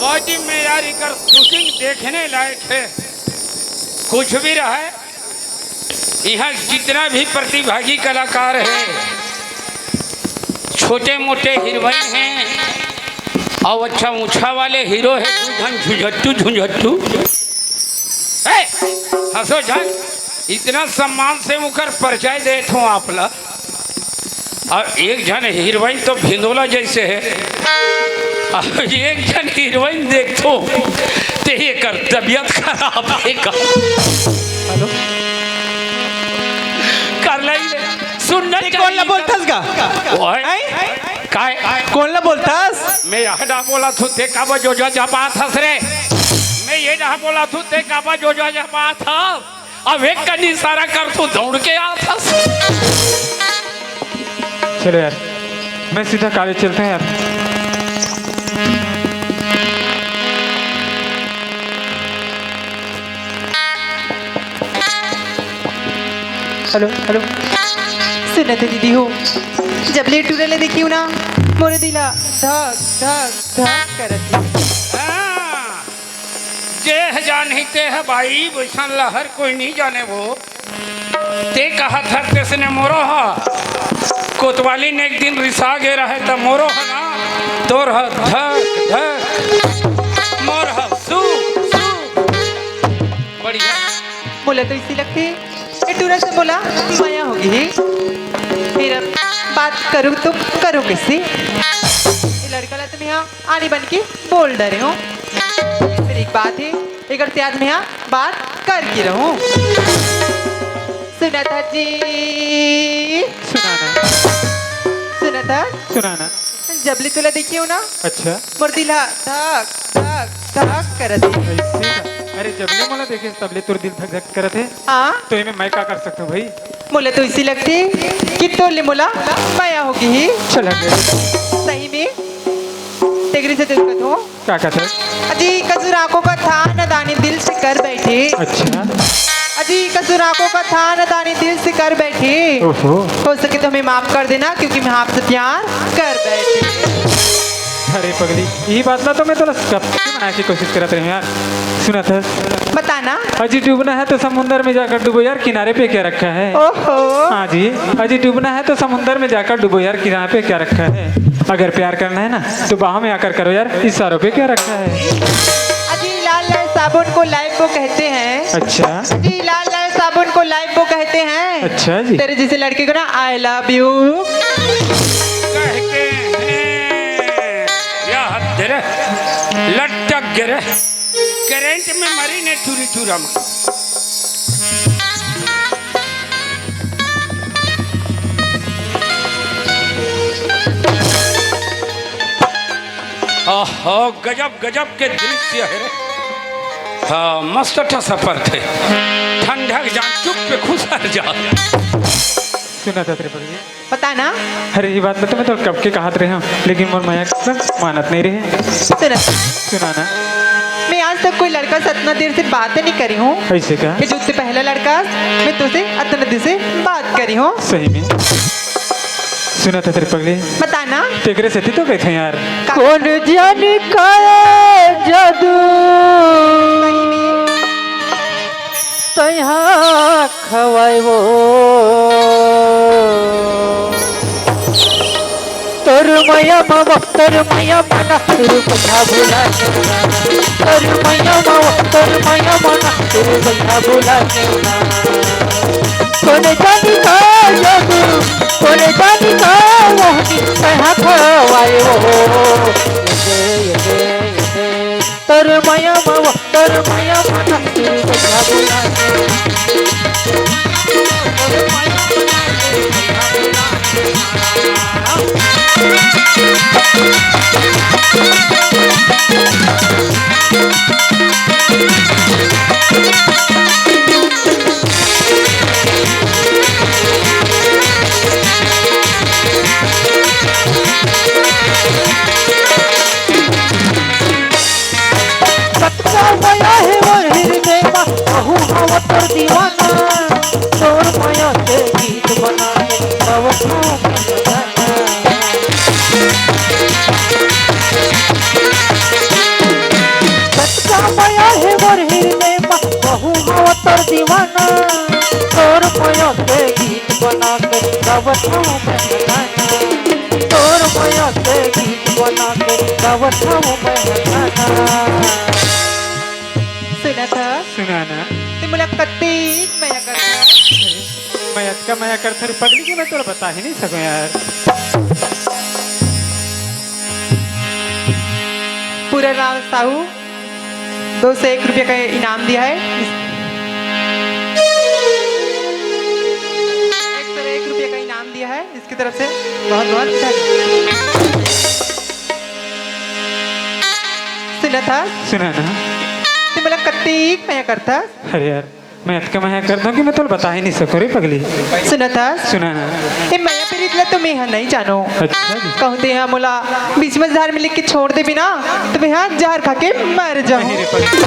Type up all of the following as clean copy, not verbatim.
वाजी में यार इकर शूटिंग देखने लायक है। कुछ भी रहा है, यहाँ जितना भी प्रतिभागी कलाकार है, छोटे मोटे हीरोइन हैं और अच्छा ऊंचा वाले हीरो है झुंझट्टू झुंझट्टू हंसो जान। इतना सम्मान से मुकर परिचय देता हूँ आप ला। और एक जन हीरोइन तो भिंदोला जैसे है, और एक जन हीरोइन देखो तो ये कर तबियत खराब है का। हेलो कर लेंगे सुनना कौन ला बोलतास का काय कौन ला बोलतास? मैं यह ना बोला तू ते काबा जो बात हंस रे। मैं ये ना बोला तू ते काबा जो बात हंस। अब एक का इशारा कर तू दौड़ के आता। चलो यार मैं सीधा कॉलेज चलते हैं यार। हेलो हेलो सुनते दीदी हो जब ले टूरले देखी ना मोरे दिला धक धक धक करती। जे जानते है भाई वैसा लहर कोई नहीं जाने वो। ते कहा था किसने मोरो हा कोतवाली ने एक दिन रिसा गे रहे तो मोरो है ना तोर है धक धक मोर है सू सू बढ़िया बोला तो इसी लगती ये टूरा से बोला माया होगी। फिर अब बात करूँ तो करो किससे? ये लड़का ला तुम यहाँ आनी बन के बोल डरे हो। फिर एक बात है एक से आज मैं यहाँ बात कर के रहूँ। सुना था जी सुनाना सुना सुनाना जबली तुला देखी हो ना। अच्छा मोर दिला धक धक धक करत है। ऐसे का? अरे जब ले मोला देखे तबले तुर दिल धक धक करत है। हाँ तो इनमें मैं क्या कर सकता हूँ भाई? मोला तो इसी लगती कि तोले मोला माया होगी ही। चला गया सही में तेगरी से दिक्कत हो क्या कहता है? अजी कसूर आंखों का था न दानी दिल से कर बैठे। अच्छा अजी कसूर आंखों का था न दानी दिल से कर बैठे। ओहो हो सके तो हमें माफ कर देना क्योंकि मैं आपसे प्यार कर बैठे। अरे पगली यही बात ना तो मैं थोड़ा कब बनाने की कोशिश करते रहे यार। सुना था बताना अजी डूबना है तो समुंदर में जाकर डूबो यार, किनारे पे क्या रखा है? ओहो हाँ जी अजी डूबना है तो समुंदर में जाकर डूबो यार, किनारे पे क्या रखा है? अगर प्यार करना है ना तो बाह में आकर करो यार, इशारों पे क्या रखा है? अजी लाल लाल साबुन को लाइफ वो कहते हैं। अच्छा अजी लाल लाल साबुन को लाइफ वो कहते हैं। अच्छा जी तेरे जैसे लड़के को ना आई लव यू कहते हैं। या हद रे लटक गिरे करंट में मरी ने चूरी चूरा में। ओहो गजब गजब के दृश्य है रे। हाँ मस्त अच्छा सफर थे, ठंडक जा चुप पे खुशर जा। सुना था तेरे पगली बताना। अरे ये बात तो मैं तो कब के कहत रहे हूँ लेकिन मोर माया मानत नहीं रहे। सुनाना मैं आज तक कोई लड़का से इतना देर से बात नहीं करी हूँ। ऐसे क्या? कि जो उससे पहला लड़का मैं तुझसे इतना देर से बात करी हूँ। सही में सुना था तेरे पगली बताना। तेरे से तो गए थे यार। कौन जाने का जादू तैहा खवाए वो तोर मैया मावा तोर मैया मना तोर बजा भुला तोर मैया मावा तोर मैया मना तोर बजा भुला कौन जानी का जादू कौन जानी का मोहनी तैहा खवाए वो तोर मैया मावा तोर मैया मना तोर बजा भुला बहू हवा तोर दीवाना तोर माया के गीत बना के गावत हूँ मैं गाना तोर माया के गीत बना के गावत हूँ मैं गाना सुना था सुना ना ते मला कत्तीच माया करता मैं अटका माया करता रे पगली की मैं तो बता ही नहीं सकूं यार। पूरा राव साहू 201 रुपये का इनाम दिया है 101 रुपये का इनाम दिया है इसकी तरफ से बहुत बहुत धन्यवाद। सुना था सुना ना ते मला कत्तीक माया करता अरे यार मैं अटका माया करता हूँ कि मैं तो बता ही नहीं सकूं रे पगली। सुना था सुना ना ये माया फिर इतना तो मैं यहाँ नहीं जानो अच्छा जी कहते हैं मोला बीच में जहर में लिख के छोड़ दे बिना तो मैं यहाँ जहर खा के मर जाऊँ नहीं रे पगली अरे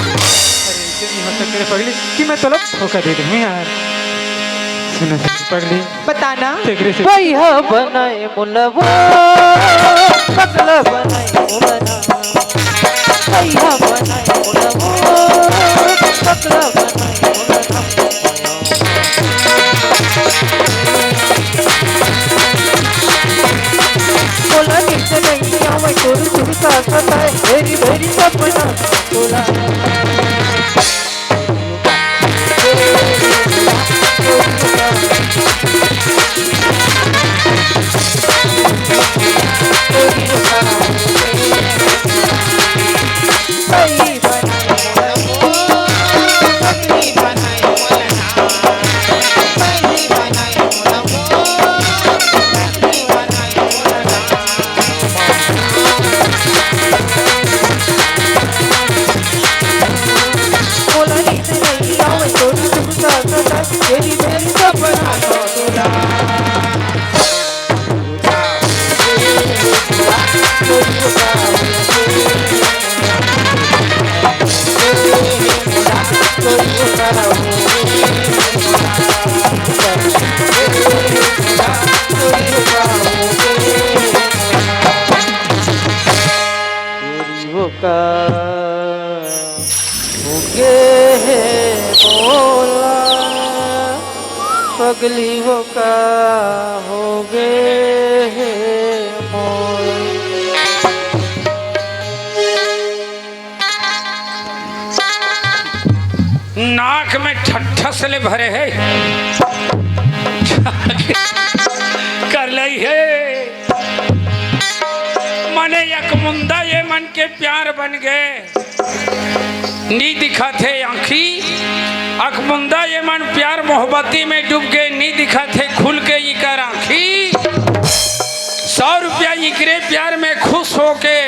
ऐसे नहीं हो सकते रे पगली कि मैं तो धोखा दे दूँ यार। सुना रे पगली बताना तेरे से भैया बनाए मुलवा पगला बनाए मुलना भैया बनाए मुलवा पगला बनाए मुलना बोला नीचे नहीं आवे कोरू कोरू सा सता है वेरी वेरी सपना बोला पगली हो का हो गे मोर नाक में ठट्ठस ले भरे है कर लई है मने एक मुंदा ये मन के प्यार बन गए नी दिखा थे आँखी अखमुंदा ये मन प्यार मोहब्बती में डूब गए नी दिखा थे खुल के ये कर आँखी 100 रुपया इकरे प्यार में खुश होके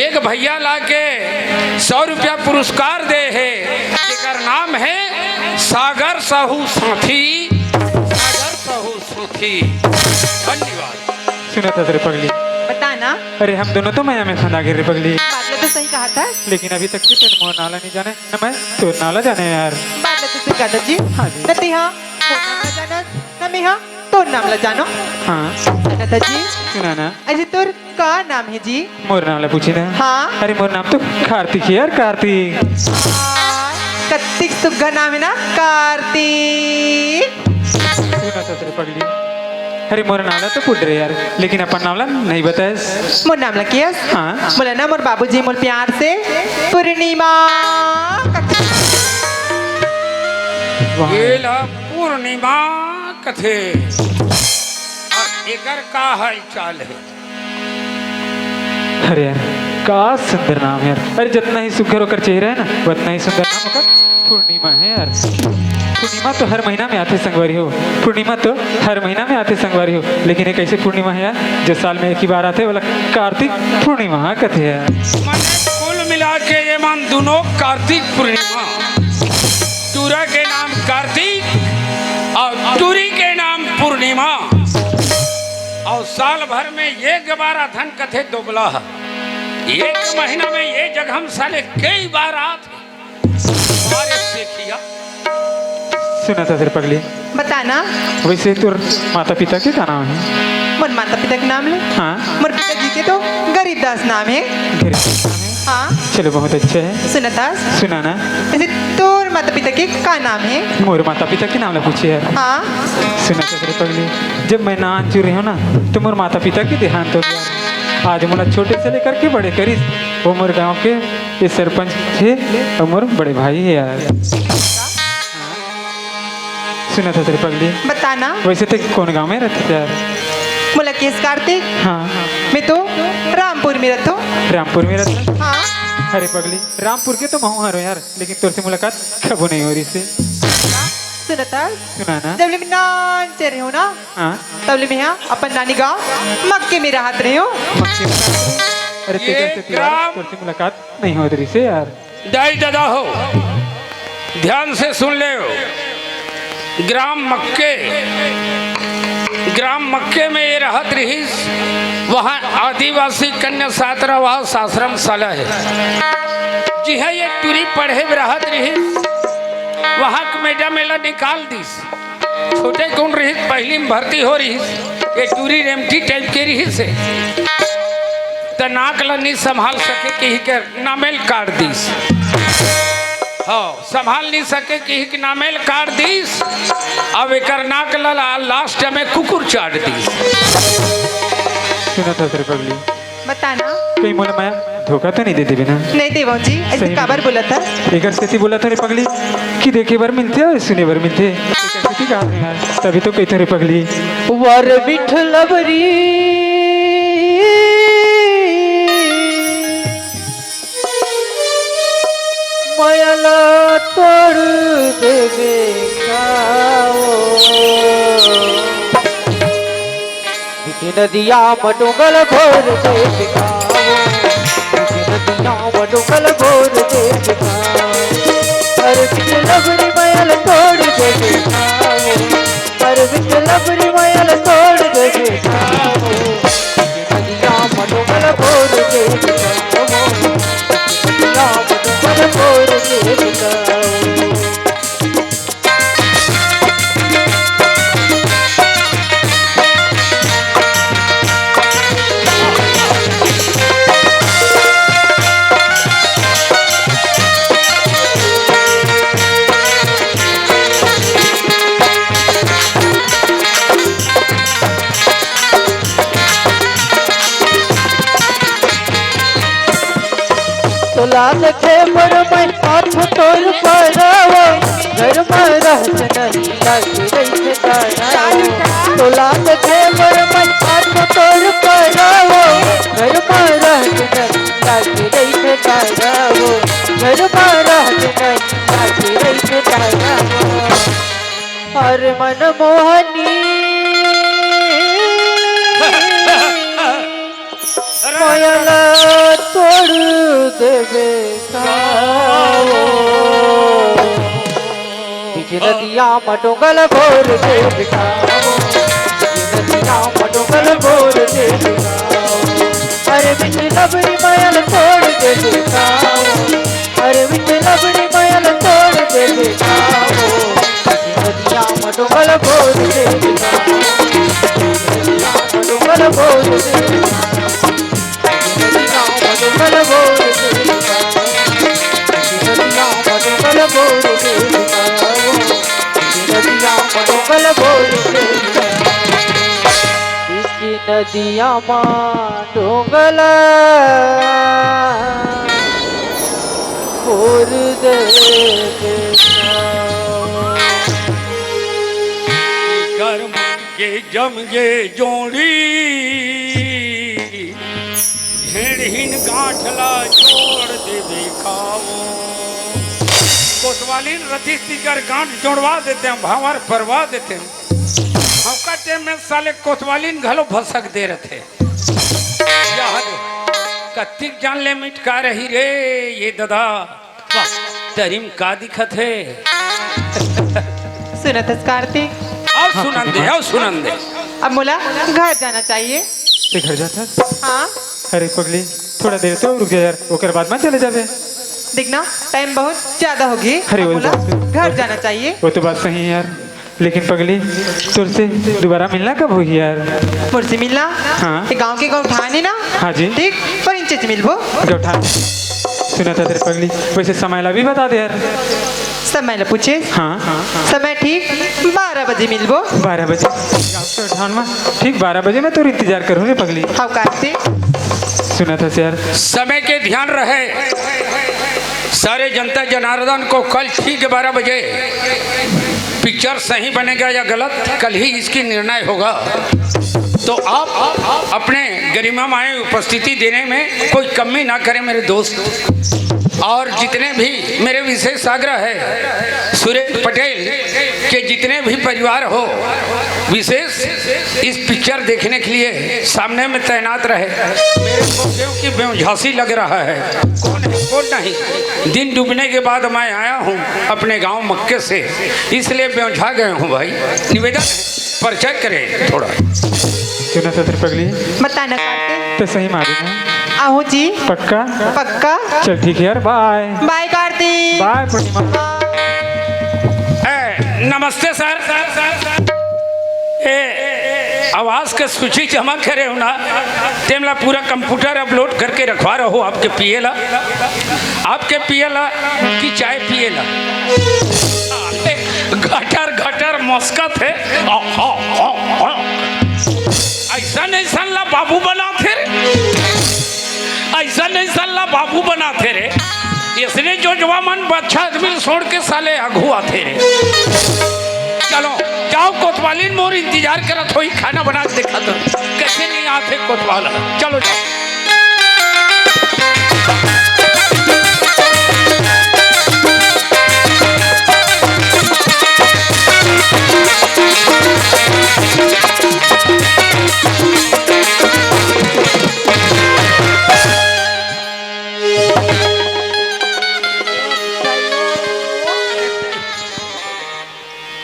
एक भैया लाके 100 रुपया पुरस्कार दे है जेकर नाम है सागर साहू साथी सागर साहू साथी धन्यवाद। सुना था तेरे पगली बताना अरे हम दोनों तो माया में फंदा गिर रे पगली बादल तो सही कहा था लेकिन अभी तक की तेरे मोह नाला नहीं जाने न मैं तो नाला जाने यार। बादल तो सही कहा जी हाँ जी। न तिहा तो नाम ला जाना न मैं हाँ तो नाम ला जानो हाँ सुना था जी सुना ना अजी तोर का नाम है जी मोर नाम ला पूछी ना हाँ अरे मोर नाम तो कार्तिक है यार कार्तिक। कत्तिक सुग्गा नाम है ना कार्तिक सुना था तेरे पगली अरे मोर नाम ला तो पूछ रहे यार लेकिन अपन नाम ला नहीं बताए। मोर नाम ला किया हाँ बोला ना मोर बाबूजी मोर प्यार से पूर्णिमा वाह। ये ला पूर्णिमा कथे और एकर का हाल चाल है अरे यार का सुंदर नाम है यार। अरे जितना ही सुघर होकर चेहरा है ना उतना ही सुंदर नाम होकर पूर्णिमा है यार। पूर्णिमा तो हर महीना में आते संगवारी हो पूर्णिमा तो हर महीना में आते संगवारी हो लेकिन एक ऐसे पूर्णिमा है यार जो साल में एक ही बार आते बोला कार्तिक पूर्णिमा कथे यार। मैंने कुल मिला के ये मान दोनों कार्तिक पूर्णिमा टूरा के नाम कार्तिक और टूरी के नाम पूर्णिमा और साल भर में एक बार धन कथे दोबला है एक महीना में ये जगह हम साले कई बार आते हमारे से किया। सुना था तेरे पगली बताना वैसे तो माता पिता के क्या नाम है। मोर माता पिता के नाम ले हाँ मोर पिताजी के तो गरीबदास नाम है धीरे से नाम है। हाँ चलो बहुत अच्छे है सुनता सुना ना ऐसे तोर माता पिता का नाम है? मोर माता पिता के नाम ला पूछे यार। हाँ सुना तो तेरे पगली, जब मैं ना अंचू रही हूँ ना तो मोर माता पिता की देहांत हो गया। आज मोला छोटे से लेकर के बड़े करीस, वो मोर गांव के ये सरपंच थे और मोर बड़े भाई है यार। सुना था तेरे पगली, बताना। वैसे तो कौन गांव में रहते थे यार? बोला केस कार्तिक, हाँ मैं तो रामपुर में रहता हूँ। रामपुर में रहता। हाँ अरे पगली, रामपुर के तो मैं हूँ यार, लेकिन तोर से मुलाकात कबो नहीं हो रही से। सुनता सुना ना? जब मैं नान चे रही हूँ ना, हाँ तब मैं यहाँ अपन नानी गाँव मक्के में रहत रही हूँ। मक्के में। अरे ये तेरे से यार ग्राम- तोर से मुलाकात नहीं हो रही से यार। दाई दादा हो, ध्यान से सुन ले हो। ग्राम मक्के में ये रहत रही, वहाँ आदिवासी कन्या छात्रावास आश्रम शाला है। जी है, ये टूरी पढ़े में रहत रही, वहाँ के मैडम मेला निकाल दी। छोटे कौन रही, पहली में भर्ती हो रही, ये टूरी रेमटी टाइप के रही से तो नाक ला नहीं संभाल सके कि के नामेल काट दीस। हाँ, संभाल नहीं सके कि नामेल काट दीस। अब एक नाक ला लास्ट में कुकुर चाट दीस। सुना था तेरे पगली, बताना। कहीं मोला माया धोखा तो नहीं देते बिना? नहीं देवा जी, ऐसे सही काबर बोला था? एक स्थिति बोला था रे पगली कि देखे बार मिलते और सुने बार मिलते। एक स्थिति कहा था यार, तभी तो कहते रे पगली। वर विठलवरी मयला तोड़ देवे नदिया मडुगल भोर दे नदिया मडुगल भोर दे पर लबड़ी मयल तोड़ दे पर लबड़ी मयल तोड़ दे नदिया मडुगल भोर दे नदिया मडुगल भोर दे। तोला देखे पर मैं हाथ तोड़ पड़ावा घर में रहत नहीं लगी रही तारा। तोला देखे पर मैं हाथ तोड़ पड़ावा घर में रहत नहीं लगी रही तारा। घर में रहत नहीं लगी रही तारा। हर मन मोहनी मयला तोड़ देवे नदिया मडुगल भोर दे नदिया मडुगल भोर दे अरे बिच लबड़ी मयल तोड़ दे अरे बिच लबड़ी मयल तोड़ दे नदिया मडुगल भोर दे मडुगल भोर दे मडुगल भोर दे नदिया मडुगल भोर दे नदिया मडुगल भोर दे नदिया मडुगल भोर दे कर्म के जम गे जोड़ी हिन गांठला जोड़ देवे खाओ। कोतवाली रथी स्टिकर गांठ जोड़वा देते हैं, भावर परवा देते हैं। हमका टाइम में साले कोतवालीन घलो भसक दे रहे थे। याद कत्तिक जान ले मिटका रही रे ये दादा, वाह तरीम का दिखत है। सुनत कार्तिक, अब सुनन दे, अब सुनन दे। अब मोला घर जाना चाहिए। ते घर जाता? हाँ अरे पगली, थोड़ा देर तो रुक जा यार, ओकर बाद में चले जावे। देखना टाइम बहुत ज्यादा होगी, अरे वो मोला बात- घर जाना चाहिए। वो तो बात सही है यार, लेकिन पगली तुर से दोबारा मिलना कब होगी यार? मुझसे मिलना? हाँ। ये गांव के गौठान है ना? हाँ जी। ठीक, पर इंचे मिलबो। गौठान सुना था तेरे पगली, वैसे समय ला भी बता दे यार। समय ल पूछे हाँ समय ठीक 12 बजे मिलबो 12 बजे तो ठानमा ठीक 12 बजे मैं तोर इंतजार करूँ रे पगली। हाउ काटते सुना था यार समय के ध्यान रहे सारे जनता जनार्दन को कल ठीक 12 बजे पिक्चर सही बनेगा या गलत कल ही इसकी निर्णय होगा। तो आप अपने गरिमामय उपस्थिति देने में कोई कमी ना करें मेरे दोस्त। और जितने भी मेरे विशेष आग्रह है सुरेश पटेल के जितने भी परिवार हो विशेष इस पिक्चर देखने के लिए सामने में तैनात रहे। मेरे को क्योंकि बेवझासी लग रहा है कौन है कौन नहीं। दिन डूबने के बाद मैं आया हूँ अपने गांव मक्के से इसलिए बेवझा गए हूँ भाई। निवेदन है परिचय करें थोड़ा। सुना था तेरे पगली बताना काटते तो सही मालूम है आहू जी पक्का पक्का चल ठीक है यार बाय बाय कार्तिक बाय पूर्णिमा। नमस्ते सर। आवाज के सूची जमा करे हो ना तेमला पूरा कंप्यूटर अपलोड करके रखवा रहो आपके पिएला की चाय पिएला घटर घटर मस्कत है। ऐसा नहीं सल्ला बाबू बना फिर ऐसा नहीं सल्ला बाबू बना थे रे इसने जो जवान बच्चा आदमी छोड़ के साले अघू आते रे। चलो जाओ कोतवाली मोर इंतजार करत होई खाना बना के देखा तो कैसे नहीं आते कोतवाल चलो जाओ।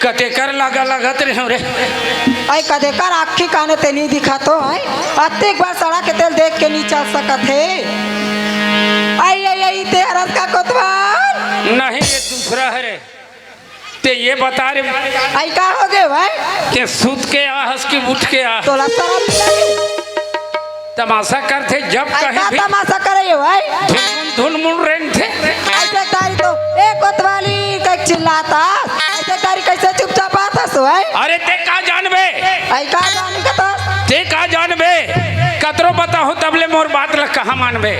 कतेकर लगा लगत रहे रे आई कदेकर आखी काने ते नहीं दिखा तो आई अत्ते एक बार सड़ा के तेल देख के नहीं चल सकत है। आई आई आई ते हरत का कोतवाल नहीं ये दूसरा है रे ते ये बता रे आई का हो गए भाई के सूत के आहस की उठ के आ तोला शराब पिलाई तमाशा करते जब आई कहीं का भी तमाशा करे भाई धुन मुन रेन थे ऐसे तारी तो एक कोतवाली का चिल्लाता ऐसे तारी कैसे चुपचाप आता सो है। अरे ते का जानबे आई का जानी का तो ते का जानबे कतरो बता हो तबले मोर बात ल कहाँ मानबे।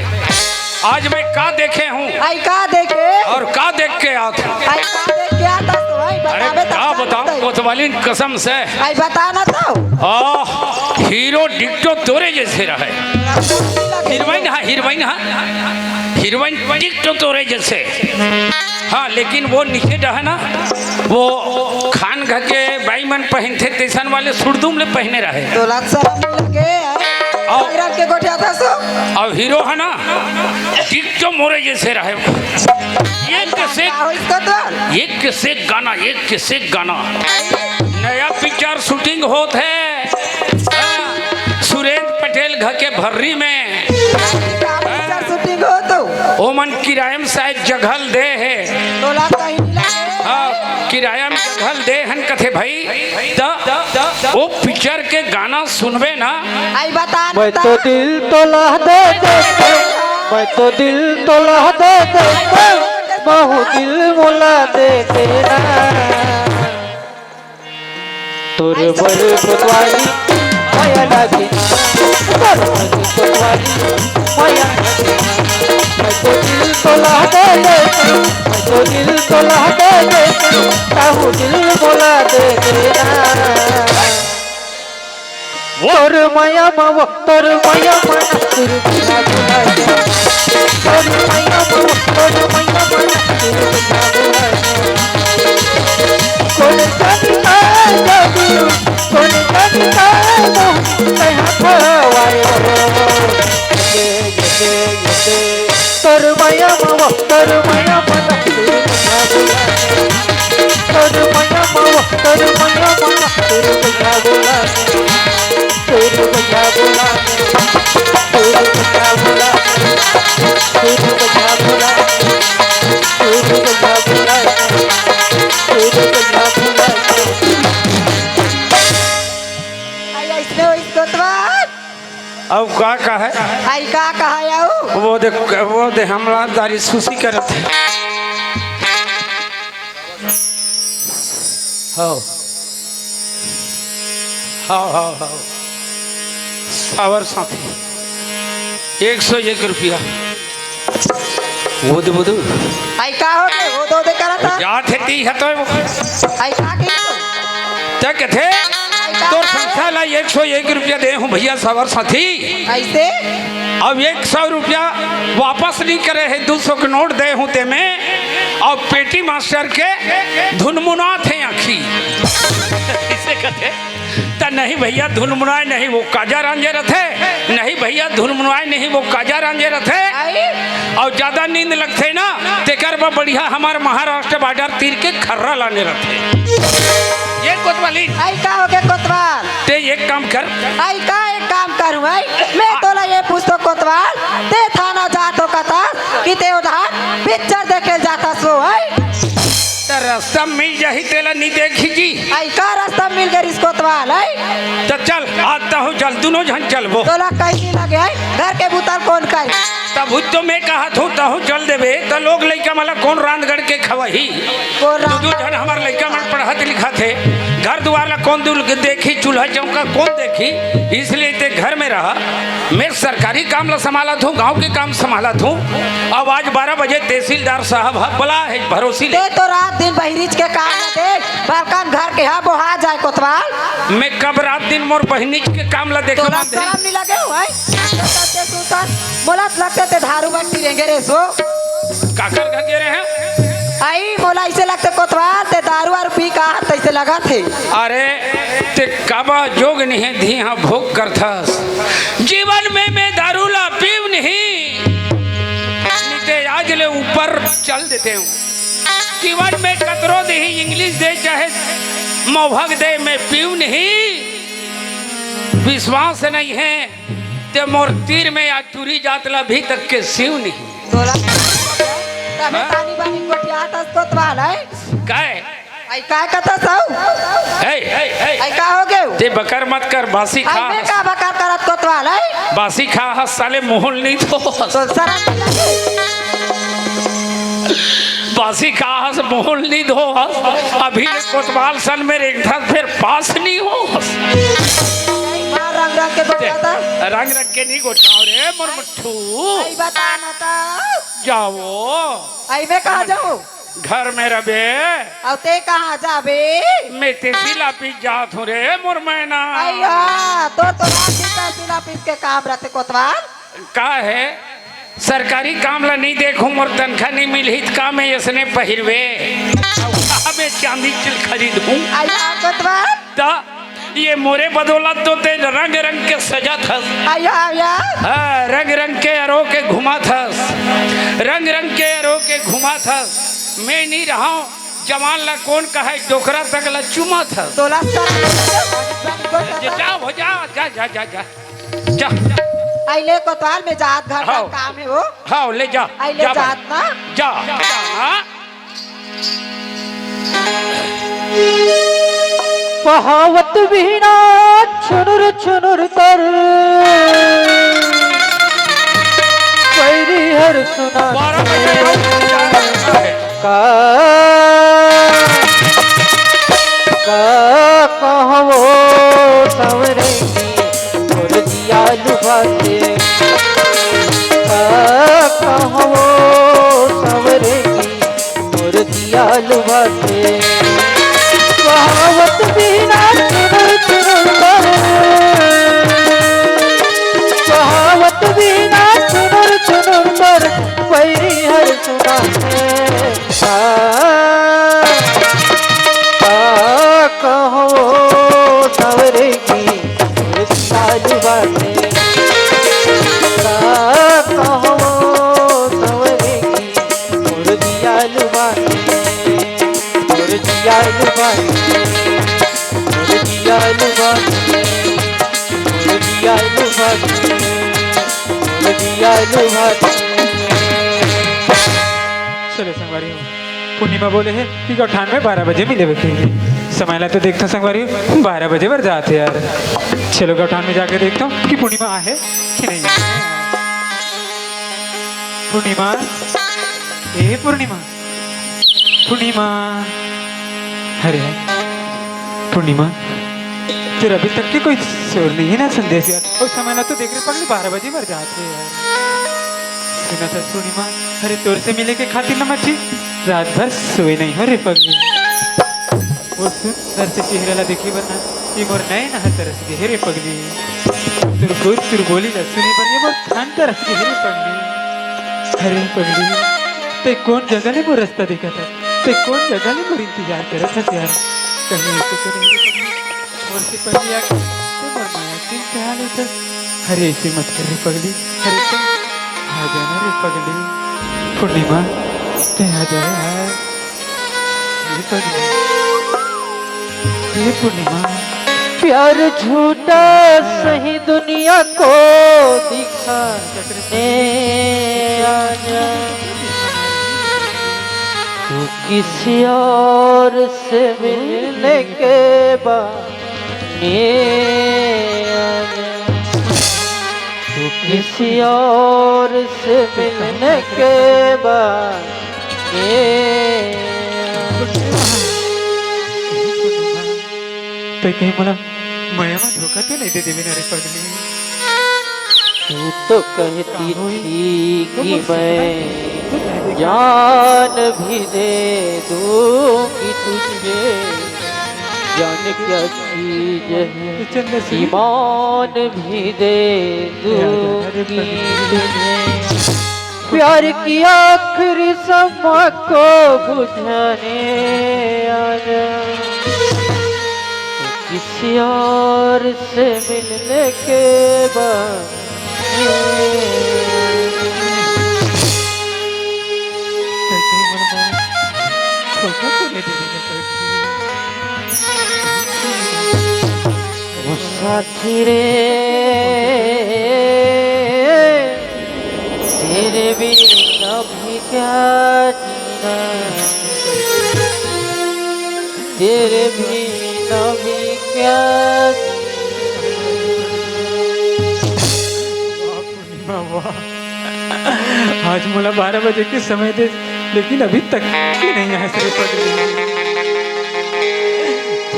आज मैं का देखे हूँ आई का देखे और का देख के आता हूँ। आई का देख के आता तो भाई अरे बतावे क्या बताऊँ कोतवाली कसम से आई बताना तो हीरो डिक्टो तोरे जैसे रहे हीरोइन डिक्टो तोरे जैसे। हाँ लेकिन वो नीचे रहा ना वो खान घर के बाईमन पहनते तेसन वाले सुरदुम ले पहने रहे तो लात शराब लगे रख के गोठा था सो और हीरो है ना डिक्टो मोरे जैसे रहे। एक से गाना नया पिक्चर शूटिंग होत है सुरेश पटेल घर के भर्री में शूटिंग हो तो ओमन किराए में शायद जगल दे है तो लात कहीं नहीं लगे हाँ किराया में जगल दे हन कथे भाई वो पिक्चर के गाना सुनबे ना आई बता मैं तो दिल तोला दे देते मैं तो दिल तोला दे देते बहु दिल मोला दे तेरा तोर बर कोतवाली माया लागे तोर बर कोतवाली माया लागे मैं तो दिल तोला दे देते मैं तो दिल तोला दे देते बहु दिल मोला दे तेरा तोर माया मावा तोर माया माना तुर बिना बुला तोर माया मावा तोर माया माना तुर बिना बुला कौन जानी का कहाँ खवाए ये तोर माया मावा तोर माया माना तुर बिना बुला तोर माया मावा तोर माया माना तुर बिना बुला तेरे बजा बुला तेरे बजा बुला तेरे बजा बुला तेरे बजा बुला तेरे बजा बुला आई ऐसे हो इसको तो अब का है आई का कहा याऊ वो दे हमला दारी सुसी करत है हाँ हाँ हाँ हाँ सावर साथी 101 रुपया वो दे आई का हो गए वो दो दे करा था जाते ती है तो आई का के क्या कहते तो संस्था ला 101 रुपया दे हूँ भैया सावर साथी ऐसे अब 100 रुपया वापस नहीं करे है 200 के नोट दे हूँ ते में और पेटी मास्टर के धुनमुना थे आखी इसे कहते तो नहीं भैया धुनमुनाए नहीं वो काजा रांझे रथे नहीं भैया धुनमुनाए नहीं वो काजा रांझे रथे और ज्यादा नींद लगते ना तेकर बा बढ़िया हमारे महाराष्ट्र बॉर्डर तीर के खर्रा लाने रथे ये कोतवाली आई का हो गए कोतवाल ते एक काम कर आई का एक काम करूं भाई मैं तोला ये पूछतो कोतवाल ते थाना जातो कथा कि ते उधर पिक्चर देखे जाता सो है तो रास्ता मिल जाही तेला नहीं देखी जी आई का रास्ता मिल गई इसको कोतवाल है तो चल आता हूँ चल दोनों जन चलबो तोला कैसी लगे है घर के भूतर कौन कई तब तो मैं कहा थू तहु चल देवे तो लोग लड़का मला कौन रांधगढ़ के खवही दू जन हमार लड़का मन पढ़त लिखा थे घर द्वार ला कौन दूर देखी चूल्हा चौका कौन देखी इसलिए ते घर में रहा मैं सरकारी काम ला संभाला थू गांव के काम संभाला थू अब आज 12 बजे तहसीलदार साहब बोला है भरोसी ते तो रात दिन बहरीच के काम न दे बरकन घर के यहाँ बोहा जाए कोतवाल मैं कब रात दिन मोर बहनीच के काम ला देखा तोला शर्म नहीं लगे हुआ है मोला लगते ते धारू बट्टी रहेंगे रे सो काकर घर गिरे हैं आई मोला ऐसे लगते कोतवाल ते दारू और पी का तैसे लगा थे अरे ते काबा जोग नहीं धी हाँ भोग करता जीवन में मैं दारू ला पीव नहीं ते आज ले ऊपर चल देते हूँ जीवन में कतरो दे ही इंग्लिश दे चाहे मोभग दे मैं पीव नहीं विश्वास नहीं है ते मोर तीर में या चूरी जातला भी तक के सिव नहीं तोला तबे तानी बानी कोटिया तस कोतवाल है काय आई का कथा सौ आई का हो गए ते बकर मत कर बासी खा आई मैं का बका करत कोतवाल है बासी खा हस साले मोहल नहीं तो तो शर्म बासी खा हस मोहल नहीं धो हस अभी कोतवाल सन में एक फिर पास नहीं हो हस रंग रंग के बताता रंग रंग के नहीं गोटाओ रे मोर मट्ठू आई बता ना ता जाओ आई मैं कहाँ जाऊँ घर में रबे अब ते कहाँ जाबे मैं तेसिला पी जात हूँ रे मोर मैना अಯ್ಯೋ तो सिला पीस के काम रहते कोतवाल का है सरकारी काम ला नहीं देखूं मोर तनखा नहीं मिली का मैं इसने पहिरवे मैं चांदी चिल खरीदूं अಯ್ಯೋ कोतवाल ता ये मोरे बदौलत तो ते रंग रंग के सजा था अಯ್ಯೋ हाँ रंग रंग के अरो के घुमा था रंग रंग के अरो के घुमा था मैं नहीं रहा हूँ जवान ला कौन कहा डोकरा तक ला चुमा था तोला जा हो जा जा जा जा जा जा आई ले कोतवाल में जात घर का हाँ। काम है वो हाँ ले जा आई ले जा भाई। जात ना जा हाँ बहावत वीणा छुनुर छुनुर कर पैरी हर सुना 12 बजे का कहवो सवरे और दिया लुभाते कहवो सवरे और दिया लुभाते बहावत बिना चुनुर चुनुर कर बहावत बिना चुनुर चुनुर कर पैरी हर सुनाते कहो सवरे की साल बातें कहो सवरे की और दियाल बातें और दियाल बातें और दियाल बातें और दियाल बातें और दियाल बातें चलो संगवारी पूर्णिमा बोले है कि गौठान में 12 बजे मिले थे समय ला तो देखता संगवारी 12 बजे पर जाते यार चलो गौठान में जाके देखता हूँ कि पूर्णिमा है कि नहीं पूर्णिमा ए पूर्णिमा पूर्णिमा अरे पूर्णिमा तेरा अभी तक के कोई शोर नहीं है ना संदेश यार। और समय ना तो देख रहे पगली 12 बजे मर जाते हैं यार। सुना था पूर्णिमा अरे तोर से मिले के खातिर ना मच्छी रात भर सोए नहीं हो रे पगली। वो सुंदर से चेहरा ला देखी वरना ये मोर नए ना तरस गए रे पगली। तुर बोली ला सुनी पर ये मोर खान तरस गए रे पगली। अरे पगली ते कौन जगह ने मोर रास्ता देखा था ते कौन जगह ने मोर इंतजार करा था यार। कहीं ऐसे तो नहीं रे पगली मोर से पगली आके ते मोर माया के ख्याल है। अरे ऐसे मत कर रे पगली। अरे तुम आ जाना रे पगली। पूर्णिमा ते आ जा यार। ये पगली ये पूर्णिमा प्यार झूठा सही दुनिया को दिखाने आजा तू किसी और से मिलने के बहाने आजा तू किसी और से मिलने के बहाने तो कहीं मला माया में धोखा तो नहीं दे देवी ना रे पगली। तू तो कहती थी कि मैं जान भी दे दूंगी तुझे जान क्या चीज है ईमान भी दे दूंगी तुझे प्यार की आखिरी समा को बुझाने आजा किसी और से मिलने के बाद वो साथी रे तेरे बिना भी क्या जीना तेरे बिना भी क्या आज मोला 12 बजे के समय दे लेकिन अभी तक ही नहीं आया सरे पगली।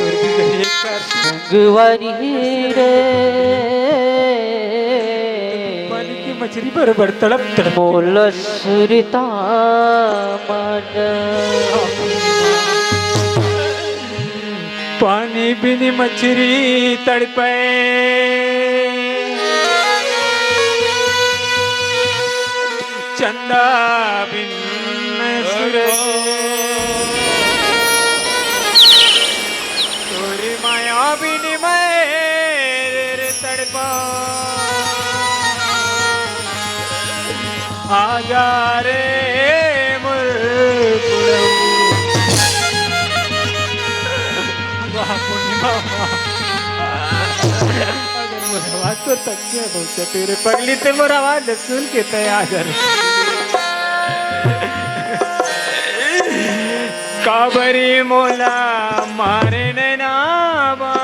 और भी कहिए संगवारी रे पानी की मछली बराबर तड़प तड़प मोल सुरता पानी बिनी मछली तड़पे चंदा बिन सूरज तोरी माया बिनी मैं तड़पा आजा रे आवाज तो तक क्या बोलते तेरे पगली ते मोर आवाज सुन के तैयार काबरी मोला मारे नाबा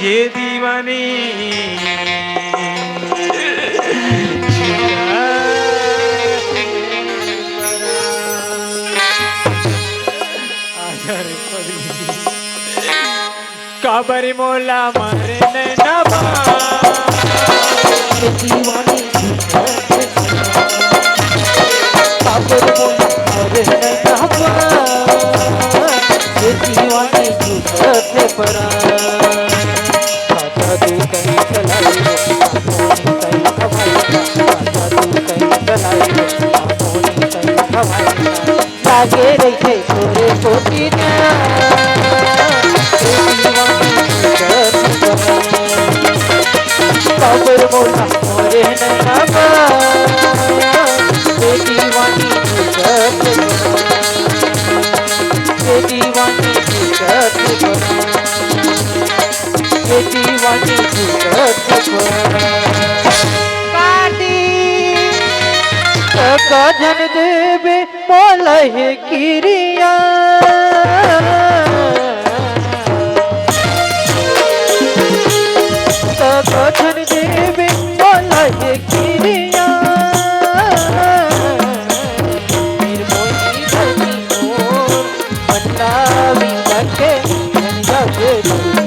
ये दीवानी काबरी मोला मारे नाबा दीवानी काबर मोला मारे नाबा दीवानी झूठे परा खाता तू कहीं चलाई कहीं खवाई खाता तू कहीं चलाई कहीं खवाई लागे रहे तोरे कोटी काबर मोला मोरे नाबा दीवानी दीवानी दीवानी काजन देवे मोला है किरिया काजन देवे मोला है किरिया के